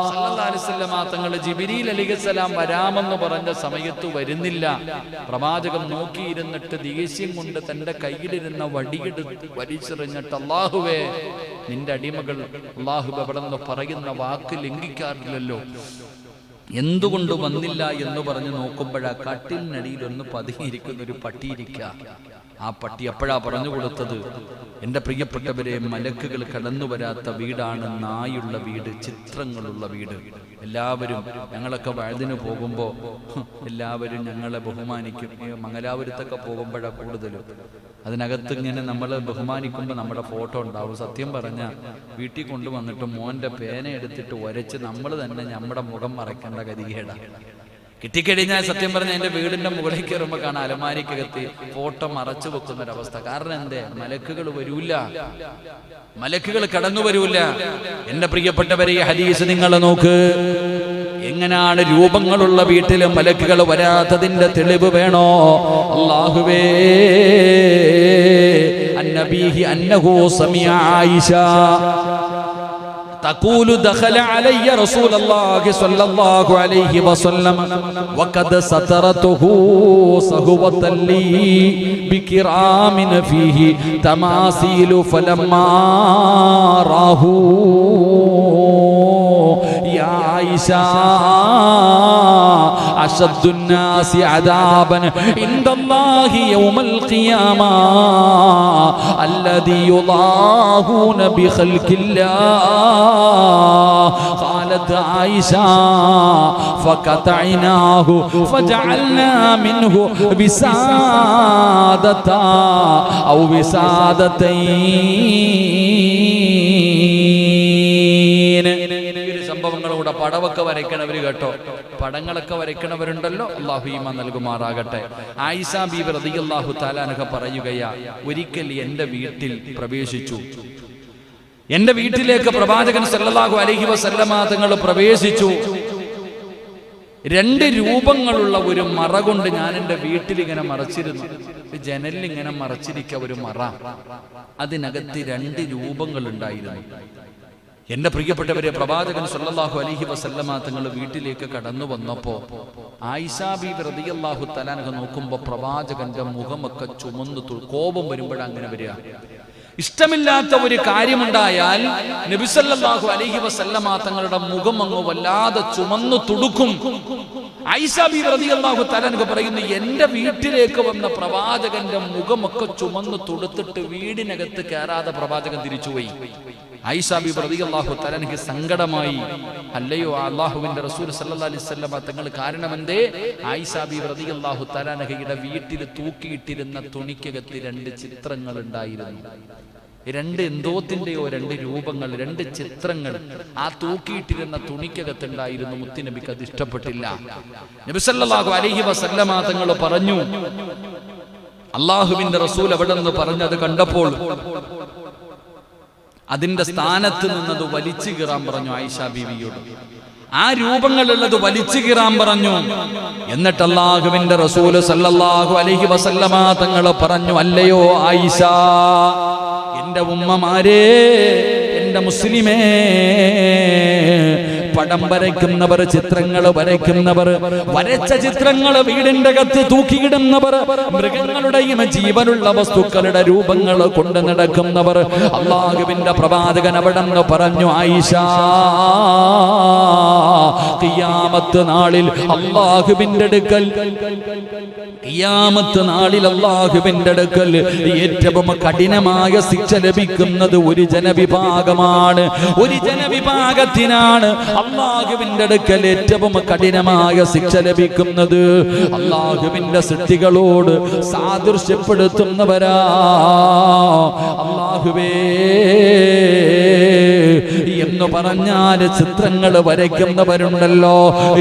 സല്ലല്ലാഹു അലൈഹി വസല്ലം തങ്ങൾ ജിബ്രീൽ അലൈഹിസ്സലാം വരാമെന്ന് പറഞ്ഞ സമയത്ത് വരുന്നില്ല. പ്രവാചകൻ നോക്കിയിരുന്നിട്ട് ദേഷ്യം കൊണ്ട് തന്റെ കയ്യിലിരുന്ന വടിയെടുത്ത് വലിച്ചെറിഞ്ഞിട്ട്, അല്ലാഹുവേ, നിന്റെ അടിമകൾ അല്ലാഹു അവിടെ നിന്ന് പറയുന്ന വാക്ക് ലംഘിക്കാറില്ലല്ലോ, എന്തുകൊണ്ട് വന്നില്ല എന്ന് പറഞ്ഞ് നോക്കുമ്പോഴാ കട്ടിലിനടിയിൽ ഒന്ന് പതുങ്ങിയിരിക്കുന്ന ഒരു പട്ടിയിരിക്കുക. ആ പട്ടി എപ്പോഴാ പറഞ്ഞു കൊടുത്തത്, എൻ്റെ പ്രിയപ്പെട്ടവരെ, മലക്കുകൾ കടന്നു വരാത്ത വീടാണ് നായുള്ള വീട്, ചിത്രങ്ങളുള്ള വീട്. എല്ലാവരും ഞങ്ങളൊക്കെ വഴുതിന് പോകുമ്പോൾ എല്ലാവരും ഞങ്ങളെ ബഹുമാനിക്കും. മംഗലാപുരത്തൊക്കെ പോകുമ്പോഴാണ് കൂടുതലും. അതിനകത്ത് ഇങ്ങനെ നമ്മൾ ബഹുമാനിക്കുമ്പോൾ നമ്മുടെ ഫോട്ടോ ഉണ്ടാവും. സത്യം പറഞ്ഞാൽ വീട്ടിൽ കൊണ്ടുവന്നിട്ട് മോൻ്റെ പേന എടുത്തിട്ട് ഉരച്ച് നമ്മൾ തന്നെ നമ്മുടെ മുഖം മറയ്ക്കേണ്ട ഗതികേടാണ്. കിട്ടിക്കഴിഞ്ഞാൽ സത്യം പറഞ്ഞാൽ എൻ്റെ വീടിൻ്റെ മുകളിൽ കയറുമ്പോൾ കാണാൻ അലമാരിക്കകത്ത് ഫോട്ടോ മറച്ചു വെക്കുന്നൊരവസ്ഥ. കാരണം എന്തേ, മലക്കുകൾ വരൂല, മലക്കുകൾ കടന്നു വരൂല. എൻ്റെ പ്രിയപ്പെട്ടവരെ, ഈ ഹദീസ് നിങ്ങൾ നോക്ക്. എങ്ങനെയാണ് രൂപങ്ങളുള്ള വീട്ടിൽ മലക്കുകൾ വരാത്തതിന്റെ തെളിവ് വേണോ? അല്ലാഹുവേ, അന്നബീഹി അന്നഹു സമിഅ ആയിഷ تقول دخل علي رسول الله صلى الله عليه وسلم وقد سترته صهوة لي بكرام فيه تماثيل فلما راه يا عائشة أشد الناس عذابا عند الله يوم القيامة الذي يضاهون بخلق الله. قالت عائشة فقطعناه فجعلنا منه وسادة أو وسادتين. സംഭവങ്ങളൂടെ പടമൊക്കെ വരയ്ക്കണവർ കേട്ടോ, പടങ്ങളൊക്കെ വരയ്ക്കണവരുണ്ടല്ലോ, അല്ലാഹു ഈമാൻ നൽകുമാറാകട്ടെ. ആയിഷ ബീബി റളിയല്ലാഹു തആല അൻഹ പറയുകയാ, ഒരിക്കൽ എൻ്റെ വീട്ടിൽ പ്രവേശിച്ചു. എൻ്റെ വീട്ടിലേക്ക് പ്രവാചകൻ സല്ലല്ലാഹു അലൈഹി വസല്ലമ തങ്ങൾ പ്രവേശിച്ചു. രണ്ട് രൂപങ്ങളുള്ള ഒരു മറ കൊണ്ട് ഞാൻ എൻ്റെ വീട്ടിൽ ഇങ്ങനെ മറച്ചിരുന്നു. ജനലിൽ ഇങ്ങനെ മറച്ചിരിക്കുക ഒരു മറ, അതിനകത്ത് രണ്ട് രൂപങ്ങൾ ഉണ്ടായിരുന്നു. എൻ്റെ പ്രിയപ്പെട്ടവരെ, പ്രവാചകൻ സല്ലല്ലാഹു അലൈഹി വസല്ലമ തങ്ങൾ വീട്ടിലേക്ക് കടന്നു വന്നപ്പോൾ ആയിഷ ബീബി റളിയല്ലാഹു തആല അൻഹ നോക്കുമ്പോൾ പ്രവാചകന്റെ മുഖമൊക്കെ ചുമന്നു, കോപം വരുമ്പോഴാണ് അങ്ങനെ വരിക. ഇഷ്ടമില്ലാത്ത ഒരു കാര്യമുണ്ടായാൽ നബി സല്ലല്ലാഹു അലൈഹി വസല്ലമ തങ്ങളുടെ മുഖം അങ്ങ് വല്ലാതെ ചുമന്നു തുടുക്കും. ആയിഷ ബീബി റളിയല്ലാഹു തആല അൻഹ പറയുന്നു, എൻ്റെ വീട്ടിലേക്ക് വന്ന പ്രവാചകന്റെ മുഖമൊക്കെ ചുമന്നു തുടുത്തിട്ട് വീടിനകത്ത് കയറാതെ പ്രവാചകൻ തിരിച്ചുപോയി. ആയിഷ ബീബി റളിയല്ലാഹു തആല അൻഹ സങ്കടമായി. അല്ലയോ അല്ലാഹുവിന്റെ റസൂൽ സല്ലല്ലാഹു അലൈഹി വസല്ലമ തങ്ങൾ കാരണമെന്തേ? ആയിഷ ബീബി റളിയല്ലാഹു തആല അൻഹയുടെ വീട്ടിൽ തൂക്കിയിട്ടിരുന്ന തുണിക്കകത്ത് രണ്ട് ചിത്രങ്ങൾ ഉണ്ടായിരുന്നു. രണ്ട് എന്തോത്തിന്റെയോ രണ്ട് രൂപങ്ങൾ, രണ്ട് ചിത്രങ്ങൾ ആ തൂക്കിയിട്ടിരുന്ന തുണിക്കകത്തുണ്ടായിരുന്നു. മുത്തുനബിക്ക് അത് ഇഷ്ടപ്പെട്ടില്ല. നബി സല്ലല്ലാഹു അലൈഹി വസല്ലമ തങ്ങൾ പറഞ്ഞു, അല്ലാഹുവിന്റെ റസൂൽ അവിടെ നിന്ന് പറഞ്ഞത് കണ്ടപ്പോൾ അതിന്റെ സ്ഥാനത്ത് നിന്നത് വലിച്ചു കീറാൻ പറഞ്ഞു ആയിഷ ബീവിയോട്. ആ രൂപങ്ങളുള്ളത് വലിച്ചു കീറാൻ പറഞ്ഞു. എന്നിട്ട് അല്ലാഹുവിന്റെ റസൂൽ സല്ലല്ലാഹു അലൈഹി വസല്ലമ തങ്ങൾ പറഞ്ഞു, അല്ലയോ ആയിഷ, എന്റെ ഉമ്മമാരെ, എന്റെ മുസ്ലിമേ, പടം വരയ്ക്കുന്നവർ, ചിത്രങ്ങൾ വരയ്ക്കുന്നവർ, വരച്ച ചിത്രങ്ങൾ വീടിന്റെ അകത്ത് തൂക്കിയിടുന്നവർ, മൃഗങ്ങളുടെയും ജീവനുള്ള വസ്തുക്കളുടെ രൂപങ്ങൾ കൊണ്ട് നടക്കുന്നവർ, അല്ലാഹുവിന്റെ പ്രവാചകൻ അവിടെ നിന്ന് പറഞ്ഞു, ആയിഷ, ഖിയാമത്ത് നാളിൽ അല്ലാഹുവിന്റെ അടുക്കൽ, ഖിയാമത്ത് നാളിൽ അല്ലാഹുവിന്റെ അടുക്കൽ ഏറ്റവും കഠിനമായ ശിക്ഷ ലഭിക്കുന്നത് ഒരു ജനവിഭാഗമാണ്. ഒരു ജനവിഭാഗത്തിനാണ് അല്ലാഹുവിന്റെ അടുക്കൽ ഏറ്റവും കഠിനമായ ശിക്ഷ ലഭിക്കുന്നത്. അല്ലാഹുവിന്റെ സൃഷ്ടികളോട് സാദൃശ്യപ്പെടുത്തുന്നവരാ. അല്ലാഹുവേ, എന്ന് പറഞ്ഞാൽ ചിത്രങ്ങൾ വരയ്ക്കുന്നവരുണ്ടല്ലോ,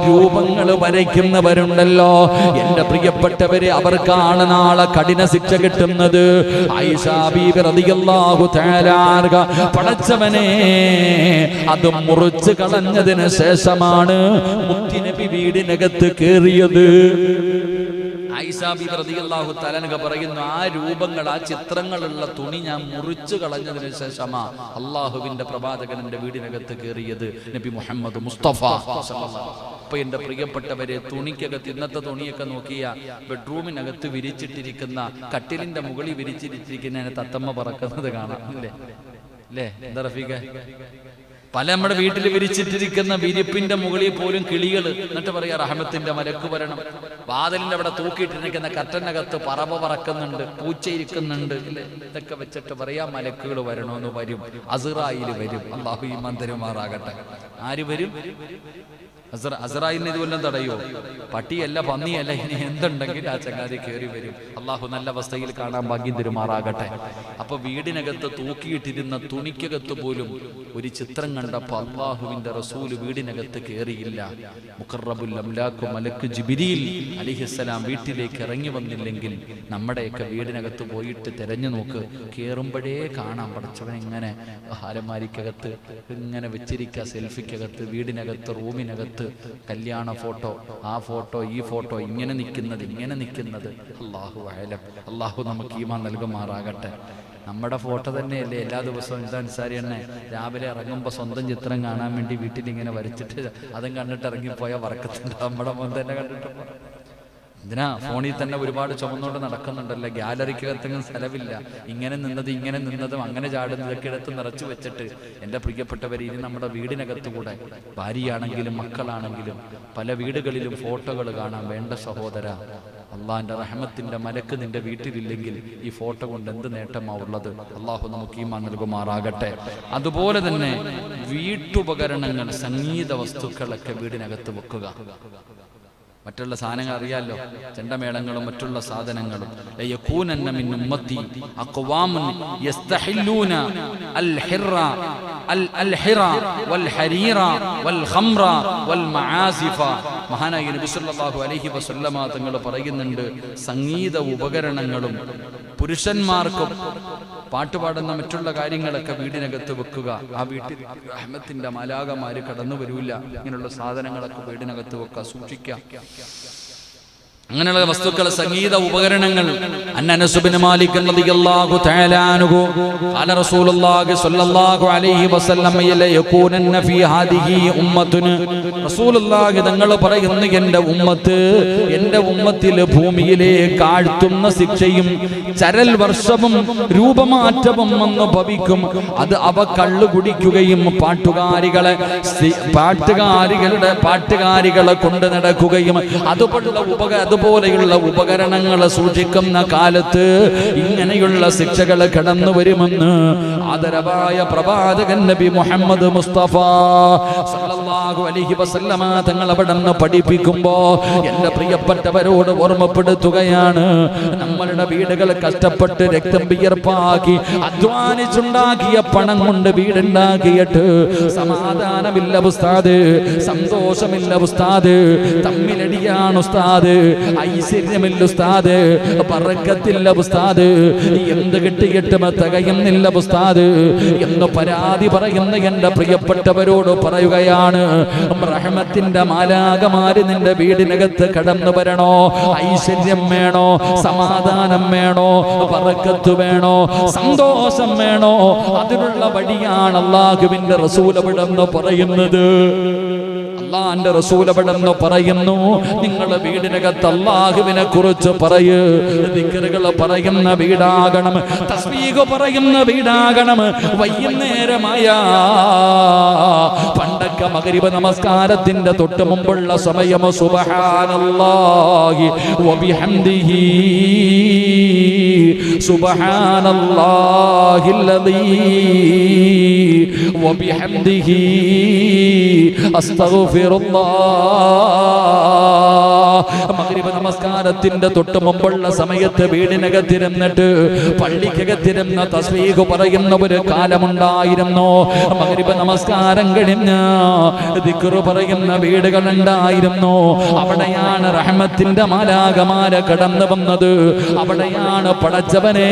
രൂപങ്ങൾ വരയ്ക്കുന്നവരുണ്ടല്ലോ. എന്റെ പ്രിയപ്പെട്ടവരെ, അവർക്കാണ് നാളെ കഠിന ശിക്ഷ കിട്ടുന്നത്. ആയിഷാ ബീബി റളിയല്ലാഹു തആല അൻഹ പടച്ചവനെ അത് മുറിച്ച് കളഞ്ഞതിന് ശേഷമാണ് മുത്തുനബി വീടിനകത്ത് കയറിയത്. ആയിഷാ ബീബി റളിയല്ലാഹു തആല അൻഹ പറയുന്നു, ആ രൂപങ്ങൾ, ആ ചിത്രങ്ങളുള്ള തുണി ഞാൻ മുറിച്ചു കളഞ്ഞതിന് ശേഷമാ അള്ളാഹുവിന്റെ പ്രവാചകൻ എന്റെ വീടിനകത്ത് കയറിയത്. നബി മുഹമ്മദ് മുസ്തഫ സല്ലല്ലാഹു. അപ്പൊ എന്റെ പ്രിയപ്പെട്ടവരെ, തുണിക്കകത്ത് ഇന്നത്തെ തുണിയൊക്കെ നോക്കിയ ബെഡ്റൂമിനകത്ത് വിരിച്ചിട്ടിരിക്കുന്ന, കട്ടിലിന്റെ മുകളിൽ വിരിച്ചിട്ടിരിക്കുന്ന തത്തമ്മ പറക്കുന്നത് കാണാം അല്ലേ? എന്താ റഫീഖ? പല നമ്മുടെ വീട്ടിൽ വിരിച്ചിട്ടിരിക്കുന്ന വിരിപ്പിന്റെ മുകളിൽ പോലും കിളികൾ എന്നിട്ട് പറയാ റഹ്മത്തിന്റെ മലക്ക് വരണം. വാതിലിന്റെ അവിടെ തൂക്കിയിട്ടിരിക്കുന്ന കർട്ടനകത്ത് പറവ പറക്കുന്നുണ്ട്, പൂച്ച ഇരിക്കുന്നുണ്ട്, ഇല്ലേ? ഇതൊക്കെ വെച്ചിട്ട് പറയാ മലക്കുകൾ വരണമെന്ന്. വരും, അസ്റായിൽ വരും. അല്ലാഹു ഈമാൻ തരുമാറാകട്ടെ. ആര് വരും? അസ്റായിലിനെ ഇതുവല്ലം തടയോ? പട്ടിയല്ല, പന്നിയല്ല, ഇനി എന്തുണ്ടെങ്കിൽ ആ ചങ്ങാതി കയറി വരും. അള്ളാഹു നല്ല അവസ്ഥയിൽ കാണാൻ ഭാഗ്യം തരുമാറാകട്ടെ. അപ്പൊ വീടിനകത്ത് തൂക്കിയിട്ടിരുന്ന തുണിക്കകത്ത് പോലും ഒരു ചിത്രം കണ്ടപ്പോ അള്ളാഹുവിന്റെ റസൂല് വീടിനകത്ത് കയറിയില്ല. മുഖറബുൽ അംലാഖ് മലക്ക് ജിബ്രീൽ അലൈഹിസ്സലാം വീട്ടിലേക്ക് ഇറങ്ങി വന്നില്ലെങ്കിൽ നമ്മുടെയൊക്കെ വീടിനകത്ത് പോയിട്ട് തെരഞ്ഞു നോക്ക്, കയറുമ്പോഴേ കാണാം പടച്ചവൻ ഇങ്ങനെ ഹാരമാരിക്കകത്ത് ഇങ്ങനെ വെച്ചിരിക്കുക, സെൽഫിക്കകത്ത്, വീടിനകത്ത്, റൂമിനകത്ത് കല്യാണ ഫോട്ടോ, ആ ഫോട്ടോ, ഈ ഫോട്ടോ, ഇങ്ങനെ നിൽക്കുന്നത്. അല്ലാഹു അഅലം. അല്ലാഹു നമുക്ക് ഈമാൻ നൽകുമാറാകട്ടെ. നമ്മുടെ ഫോട്ടോ തന്നെയല്ലേ എല്ലാ ദിവസവും ഇതനുസരി തന്നെ രാവിലെ ഇറങ്ങുമ്പോൾ സ്വന്തം ചിത്രം കാണാൻ വേണ്ടി വീട്ടിൽ ഇങ്ങനെ വരച്ചിട്ട് അതും കണ്ടിട്ട് ഇറങ്ങിപ്പോയാൽ വറക്കത്തുണ്ട്. നമ്മുടെ മുൻ തന്നെ കണ്ടിട്ട് ഇതിനാ ഫോണിൽ തന്നെ ഒരുപാട് ചുമന്നുകൊണ്ട് നടക്കുന്നുണ്ടല്ലോ. ഗ്യാലറിക്കകത്തെങ്കിലും സ്ഥലമില്ല. ഇങ്ങനെ നിന്നതും അങ്ങനെ ചാടുന്നതൊക്കെ എടുത്ത് നിറച്ചു വെച്ചിട്ട് എൻ്റെ പ്രിയപ്പെട്ടവർ, ഇനി നമ്മുടെ വീടിനകത്തുകൂടെ ഭാര്യയാണെങ്കിലും മക്കളാണെങ്കിലും പല വീടുകളിലും ഫോട്ടോകൾ കാണാൻ. വേണ്ട സഹോദര, അള്ളാഹിന്റെ റഹ്മത്തിന്റെ മലക്ക് നിന്റെ വീട്ടിലില്ലെങ്കിൽ ഈ ഫോട്ടോ കൊണ്ട് എന്ത് നേട്ടമാ ഉള്ളത്? അള്ളാഹു നമുക്ക് ഈമാൻ നൽകുമാറാകട്ടെ. അതുപോലെ തന്നെ വീട്ടുപകരണങ്ങൾ, സംഗീത വസ്തുക്കളൊക്കെ വീടിനകത്ത് വെക്കുക. മറ്റുള്ള സാധനങ്ങൾ അറിയാലോ, ചെണ്ടമേളങ്ങളും മറ്റുള്ള സാധനങ്ങളും. മഹാനായ നബി സല്ലല്ലാഹു അലൈഹി വസല്ലമ തങ്ങൾ പറയുന്നുണ്ട്, സംഗീത ഉപകരണങ്ങളും പുരുഷന്മാർക്കും പാട്ടുപാടുന്ന മറ്റുള്ള കാര്യങ്ങളൊക്കെ വീടിനകത്ത് വെക്കുക. ആ വീട്ടിൽ റഹ്മത്തിന്റെ മാലാഖമാര് കടന്നു വരൂല. ഇങ്ങനെയുള്ള സാധനങ്ങളൊക്കെ വീടിനകത്ത് വെക്കുക, സൂക്ഷിക്കുക. അങ്ങനെയുള്ള വസ്തുക്കൾ, സംഗീത ഉപകരണങ്ങൾ. അനസ് ഇബ്നു മാലിക് റളിയല്ലാഹു തആല അൻഹു ഖാല റസൂലുള്ളാഹി സ്വല്ലല്ലാഹു അലൈഹി വസല്ലം യകൂനന്ന ഫീ ഹാദിഹി ഉമ്മത്തുൻ. റസൂലുള്ളാഹി തങ്ങൾ പറയുന്നു, എൻ്റെ ഉമ്മത്തിൽ ഭൂമിയിലേക്ക് ആഴ്ത്തുന്ന ശിക്ഷയും ചരൽ വർഷവും രൂപമാറ്റവും വന്നു ഭവിക്കും. അത് അവ കള്ളു കുടിക്കുകയും പാട്ടുകാരികളെ കൊണ്ട് നടക്കുകയും അതുപോലെയുള്ള ഉപകരണങ്ങൾ സൂക്ഷിക്കുന്ന കാലത്ത് ഇങ്ങനെയുള്ള ശിക്ഷകൾ കടന്നു വരുമെന്ന് ആദരവായ പ്രവാചകൻ നബി മുഹമ്മദ് മുസ്തഫ സല്ലല്ലാഹു അലൈഹി വസല്ലമ തങ്ങൾ അവിടുന്ന് പഠിപ്പിക്കുമ്പോ എൻ്റെ പ്രിയപ്പെട്ടവരോട് ഓർമ്മപ്പെടുത്തുകയാണ്, നമ്മളുടെ വീടുകൾ കഷ്ടപ്പെട്ട് രക്തം വിയർപ്പാക്കി അധ്വാനിച്ചുണ്ടാക്കിയ പണം കൊണ്ട് വീടുണ്ടാക്കിയിട്ട് സമാധാനമില്ല ഉസ്താദ്, സന്തോഷമില്ല ഉസ്താദ്, തമ്മിലടിയാണ് ഉസ്താദ്, ഐശ്വര്യമില്ല ഉസ്താദ്, ബറക്കത്തില്ല ഉസ്താദ്, എന്ത് കിട്ടിയിട്ടും തികയുന്നില്ല ഉസ്താദ് എന്ന് പരാതി പറയുന്ന എൻ്റെ പ്രിയപ്പെട്ടവരോട് പറയുകയാണ്, റഹ്മത്തിന്റെ മാലാഖമാര് നിന്റെ വീടിനകത്ത് കടന്നു വരണോ? ഐശ്വര്യം വേണോ? സമാധാനം വേണോ? ബറക്കത്ത് വേണോ? സന്തോഷം വേണോ? അതിനുള്ള വഴിയാണ് അല്ലാഹുവിന്റെ റസൂൽ അവിടെന്ന് പറയുന്നത്. അല്ലാഹുവിന്റെ റസൂൽ അവിടെന്ന് പറയുന്നു, നിങ്ങൾ വീടിനകത്ത് അല്ലാഹുവിനെ കുറിച്ച് പറയ്, ദിക്റുകൾ പറയുന്ന വീടാകണം, തസ്ബീഹ് പറയുന്ന വീടാകണം. വൈകുന്നേരമായ പണ്ടൊക്കെ മഗ്രിബ് നമസ്കാരത്തിന്റെ തൊട്ട് മുമ്പുള്ള സമയം സുബ്ഹാനല്ലാഹി വബിഹംദിഹി സുബ്ഹാനല്ലാഹില്ലദീ വബിഹംദിഹി അസ്തഗ്ഫിറുല്ലാഹ് മഗ്രിബ് നമസ്കാരത്തിന്റെ തൊട്ട് മുമ്പുള്ള സമയത്ത് വീടിനകത്തിരുന്നിട്ട് പള്ളിക്കകത്തിരുന്ന തസ്ബീഹ് പറയുന്ന ഒരു കാലമുണ്ടായിരുന്നു. മഗ്രിബ് നമസ്കാരം കഴിഞ്ഞ ദിക്റ് പറയുന്ന വീടുകളുണ്ടായിരുന്നു. അവിടെയാണ് റഹ്മത്തിന്റെ മാലാഖമാര് കടന്നു വന്നത്. അവിടെയാണ് പടച്ചവനെ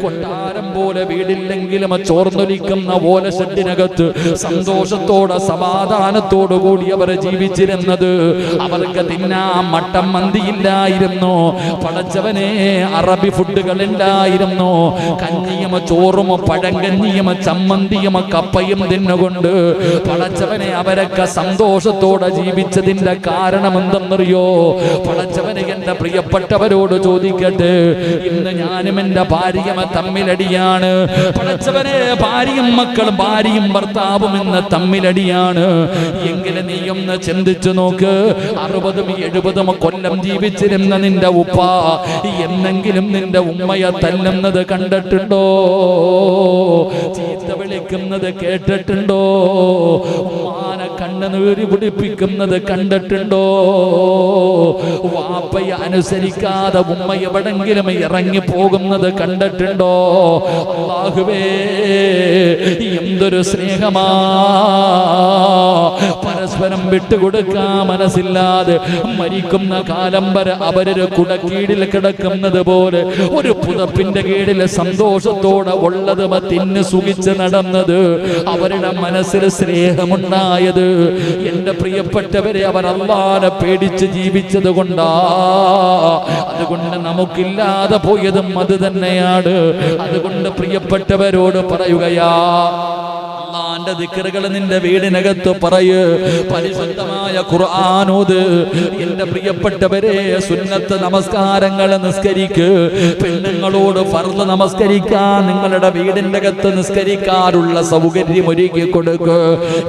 കൊട്ടാരം പോലെ വീടില്ലെങ്കിലും ചോർന്നൊലിക്കുന്ന ഓലഷെഡിനകത്ത് സന്തോഷത്തോടെ സമാധാനത്തോടു കൂടി അവർ ജീവിച്ചിരുന്നത്. അവർക്ക് തിന്നാൻ മട്ടൻ മന്തിയില്ലായിരുന്നു. പടച്ചവനെ അറബി ഫുഡുകൾ ഉണ്ടായിരുന്നു. കഞ്ഞിയും ചോറും പഴങ്കഞ്ഞിയും ചമ്മന്തിയും കപ്പയും തിന്നുകൊണ്ട് പടച്ചവനെ അവരൊക്കെ സന്തോഷത്തോടെ ജീവിച്ചതിന്റെ കാരണം എന്തെന്നറിയോ? പടച്ചവനെ എന്റെ പ്രിയപ്പെട്ടവരോട് ചോദിക്കട്ടെ, ഇന്ന് ഞാനും എന്റെ ഭാര്യയും തമ്മിലടിയാണ്. പടച്ചവനെ ഭാര്യയും മക്കളും ഭാര്യയും ഭർത്താവും ഇന്ന് തമ്മിലടിയാണ്. എങ്കിലും നീ ഒന്ന് ചിന്തിച്ചു നോക്ക്, 60-70 കൊല്ലം ജീവിച്ചിരുന്ന നിന്റെ ഉപ്പ എന്നെങ്കിലും നിന്റെ ഉമ്മയെ തല്ലുന്നത് കണ്ടിട്ടുണ്ടോ? ചീത്ത വിളിക്കുന്നത് കേട്ടിട്ടുണ്ടോ? ഉമ്മാനെ കണ്ണുനീര് പിടിപ്പിക്കുന്നത് കണ്ടിട്ടുണ്ടോ? വാപ്പയെ അനുസരിക്കാതെ ഉമ്മ എവിടെങ്കിലും ഇറങ്ങി പോകുന്നത് കണ്ടിട്ടുണ്ടോ? അല്ലാഹുവേ, എന്തൊരു സ്നേഹമാ! പരസ്പരം വിട്ടുകൊടുക്കാൻ മനസ്സില്ലാതെ മരിക്കുന്ന കാലം വരെ അവരൊരു കുടക്കീഴിൽ കിടക്കുന്നത് പോലെ ഒരു പുതപ്പിന്റെ കീഴിൽ സന്തോഷത്തോടെ ഉള്ളത് തിന്ന് സുഖിച്ച് നടന്നത്, അവരുടെ മനസ്സിൽ സ്നേഹമുണ്ടായത്. എന്റെ പ്രിയപ്പെട്ടവരെ, അവർ അല്ലാഹുവിനെ പേടിച്ച് ജീവിച്ചത് കൊണ്ടാ. അതുകൊണ്ട് നമുക്കില്ലാതെ പോയതും അത് തന്നെയാണ്. അതുകൊണ്ട് പ്രിയപ്പെട്ടവരോട് പറയുകയാ, അല്ലാഹുവിന്റെ ദിക്റുകൾ നിന്റെ വീടിനകത്ത് പറയ്, പരിശുദ്ധമായ ഖുർആൻ ഓത്. എന്റെ പ്രിയപ്പെട്ടവരെ, സുന്നത്ത് നമസ്കാരങ്ങൾ നിസ്കരിക്ക്. പെണ്ണുങ്ങളോട് ഫർദ് നമസ്കരിക്കാൻ നിങ്ങളുടെ വീടിന്റെ അകത്ത് നിസ്കരിക്കാനുള്ള സൗകര്യം ഒരുക്കി കൊടുക്ക്.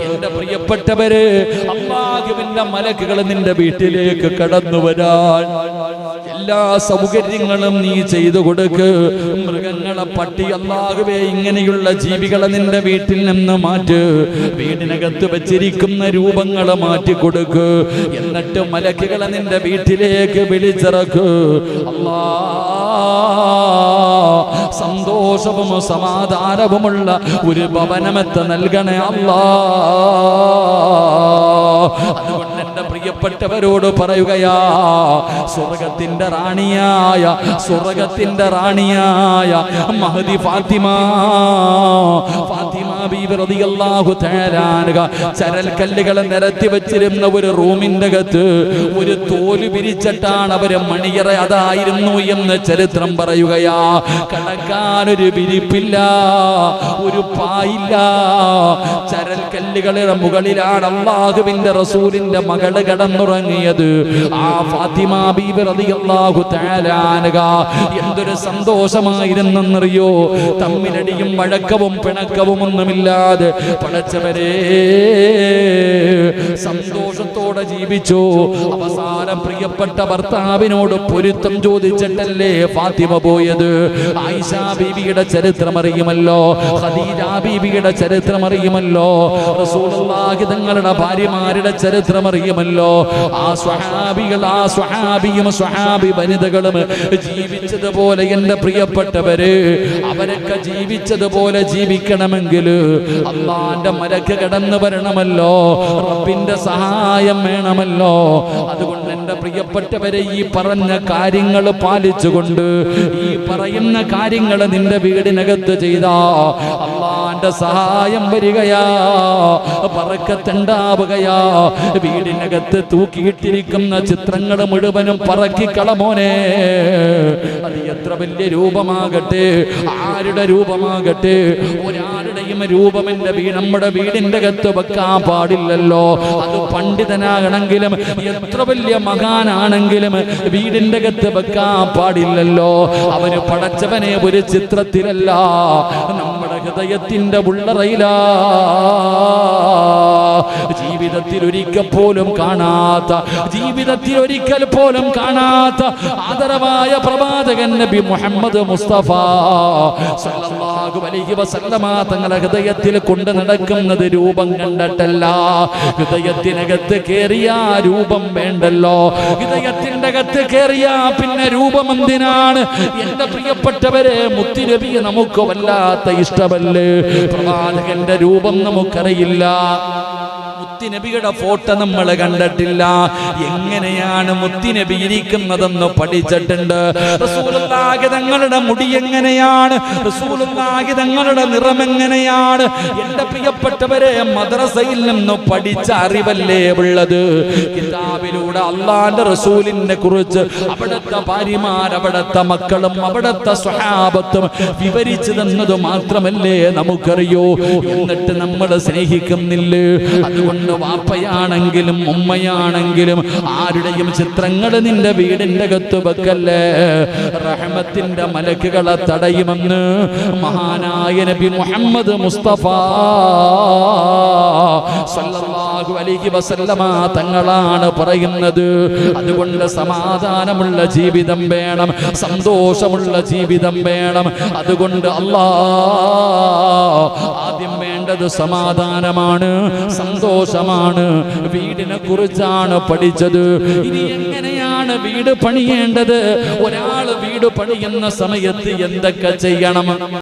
എന്റെ പ്രിയപ്പെട്ടവരെ, അല്ലാഹുവിന്റെ മലക്കുകൾ നിന്റെ വീട്ടിലേക്ക് കടന്നു വരാൻ എല്ലാ സൗകര്യങ്ങളും നീ ചെയ്തു കൊടുക്ക്. മൃഗങ്ങളെ, പട്ടി, അല്ലാഹുവേ, ഇങ്ങനെയുള്ള ജീവികളെ നിന്റെ വീട്ടിൽ നിന്ന് മാറ്റ്. വീടിനകത്ത് വെച്ചിരിക്കുന്ന രൂപങ്ങളെ മാറ്റിക്കൊടുക്ക്. എന്നിട്ട് മലക്കുകളെ നിന്റെ വീട്ടിലേക്ക് വിളിച്ചിറക്ക്. സന്തോഷവും സമാധാനവുമുള്ള ഒരു ഭവനമെത്ത് നൽകണേ അല്ലാ. അതുകൊണ്ട് എന്റെ പ്രിയപ്പെട്ടവരോട് പറയുകയാ, സ്വർഗത്തിന്റെ റാണിയായ മഹദി ഫാത്തിമ ബീബി റളിയല്ലാഹു തആല അൻഹ ചരൽക്കല്ലുകൾ നിരത്തി വെച്ചിരുന്ന ഒരു റൂമിന്റെ അകത്ത് ഒരു തോല് വിരിച്ചിട്ടാണ് അവര് മണിയറ അതായിരുന്നു എന്ന് ചരിത്രം പറയുകയാ. കടക്കാനൊരു വിരിപ്പില്ല, ഒരു പായില്ല. ചരൽക്കല്ലുകളുടെ മുകളിലാണ് അല്ലാഹുവിന്റെ റസൂലിന്റെ മകള് കടന്നുറങ്ങിയത്. ആ ഫാത്തിമ ബീബി റളിയല്ലാഹു തആല അൻഹ എന്തൊരു സന്തോഷമായിരുന്നെന്നറിയോ? തമ്മിലടിയും വഴക്കവും പിണക്കവും ഒന്നുമില്ലാതെ പടച്ചവരെ സന്തോഷത്തോടെ ജീവിച്ചു. അവസാനം പ്രിയപ്പെട്ട ഭർത്താവിനോട് പൊരുത്തം ചോദിച്ചിട്ടല്ലേ ഫാത്തിമ പോയത്. ആയിഷ ബീബിയുടെ ചരിത്രം അറിയുമല്ലോ, ഖദീജ ബീബിയുടെ ചരിത്രം അറിയുമല്ലോ, റസൂലുള്ളാഹി തങ്ങളുടെ ഭാര്യമാരുടെ ചരിത്രം അറിയുമല്ലോ. ആ സ്വഹാബിയും സ്വഹാബി വനിതകളും ജീവിച്ചതുപോലെ എന്റെ പ്രിയപ്പെട്ടവര് അവരൊക്കെ ജീവിച്ചതുപോലെ ജീവിക്കണമെങ്കിൽ അല്ലാഹുവിന്റെ മലക്ക് കടന്നു വരണമല്ലോ, റബ്ബിന്റെ സഹായം വേണമല്ലോ. അതുകൊണ്ട് എന്റെ പ്രിയപ്പെട്ടവരെ, ഈ പറഞ്ഞ കാര്യങ്ങൾ പാലിച്ചുകൊണ്ട് ഈ പറയുന്ന കാര്യങ്ങൾ നിന്റെ വീടിനകത്ത് ചെയ്താ അല്ലാഹുവിന്റെ സഹായം വരികയാ, ബറക്കത്തുണ്ടാവുകയാ. വീടിനകത്ത് തൂക്കിയിട്ടിരിക്കുന്ന ചിത്രങ്ങൾ മുഴുവനും പറക്കിക്കളമോനെ. അത് എത്ര വലിയ രൂപമാകട്ടെ, ആരുടെ രൂപമാകട്ടെ, ഒരാളുടെയും രൂപം നമ്മുടെ വീടിന്റെ അകത്ത് വെക്കാൻ പാടില്ലല്ലോ. അത് പണ്ഡിതനാകണമെങ്കിലും എത്ര വലിയ മഹാനാണെങ്കിലും വീടിന്റെ അകത്ത് വെക്കാൻ പാടില്ലല്ലോ. അവന് പടച്ചവനെ ഒരു ചിത്രത്തിലല്ല, നമ്മുടെ ഹൃദയത്തിന്റെ ഉള്ളറയിലാ. ജീവിതത്തിൽ ഒരിക്കൽ പോലും കാണാത്ത, ജീവിതത്തിൽ ഒരിക്കൽ പോലും കാണാത്ത ആദരവായ പ്രവാചകൻ നബി മുഹമ്മദ് മുസ്തഫ സല്ലല്ലാഹു അലൈഹി വസല്ലമ തങ്ങളെ ഹൃദയത്തിൽ കൊണ്ട് നടക്കുന്നത് രൂപം കണ്ടിട്ടല്ല. ഹൃദയത്തിനകത്ത് കേറിയ രൂപം വേണ്ടല്ലോ. ഹൃദയത്തിന്റെ അകത്ത് കേറിയ പിന്നെ രൂപം എന്തിനാണ്? എന്റെ പ്രിയപ്പെട്ടവരെ, മുത്തുനബിയെ നമുക്ക് വല്ലാത്ത ഇഷ്ടമല്ലേ? പ്രവാചകന്റെ രൂപം നമുക്കറിയില്ല, മുത്തുനബിയുടെ ഫോട്ടോ നമ്മൾ കണ്ടിട്ടില്ല. എങ്ങനെയാണ് മുത്തുനബി ഇരിക്കുന്നതെന്ന് പഠിച്ചിട്ടുണ്ട്. റസൂലുള്ളാഹി തങ്ങളുടെ മുടി എങ്ങനെയാണ്, റസൂലുള്ളാഹി തങ്ങളുടെ നിറം എങ്ങനെയാണ്? എന്റെ പ്രിയപ്പെട്ടവരെ, മദ്രസയിൽ നിന്ന് പഠിച്ച അറിവല്ലേ ഉള്ളത്? കിതാബിലൂടെ അള്ളാന്റെ റസൂലിനെ കുറിച്ച് അവിടുത്തെ ഭാര്യമാർ, അവിടുത്തെ മക്കളും, അവിടുത്തെ സ്വഹാബത്തും വിവരിച്ചു തന്നത് മാത്രമല്ലേ നമുക്കറിയോ? എന്നിട്ട് നമ്മൾ സ്നേഹിക്കുന്നില്ലേ? അതുകൊണ്ട് വാപ്പയാണെങ്കിലും ഉമ്മയാണെങ്കിലും ആരുടെയും ചിത്രങ്ങൾ നിന്റെ വീടിന്റെ അകത്ത് വെക്കല്ലേ. റഹ്മത്തിന്റെ മലക്കുകളെ തടയുമെന്ന് മഹാനായ നബി മുഹമ്മദ് മുസ്തഫ സല്ലല്ലാഹു അലൈഹി വസല്ലമ തങ്ങളാണ് പറയുന്നത്. അതുകൊണ്ട് സമാധാനമുള്ള ജീവിതം വേണം, സന്തോഷമുള്ള ജീവിതം വേണം. അതുകൊണ്ട് ആദ്യം വേണ്ടത് സമാധാനമാണ്, സന്തോഷമാണ്. വീടിനെ കുറിച്ചാണ് പഠിച്ചത്. ഇനി എങ്ങനെയാണ് വീട് പണിയേണ്ടത്? ഒരാൾ വീട് പണിയുന്ന സമയത്ത് എന്തൊക്കെ ചെയ്യണം?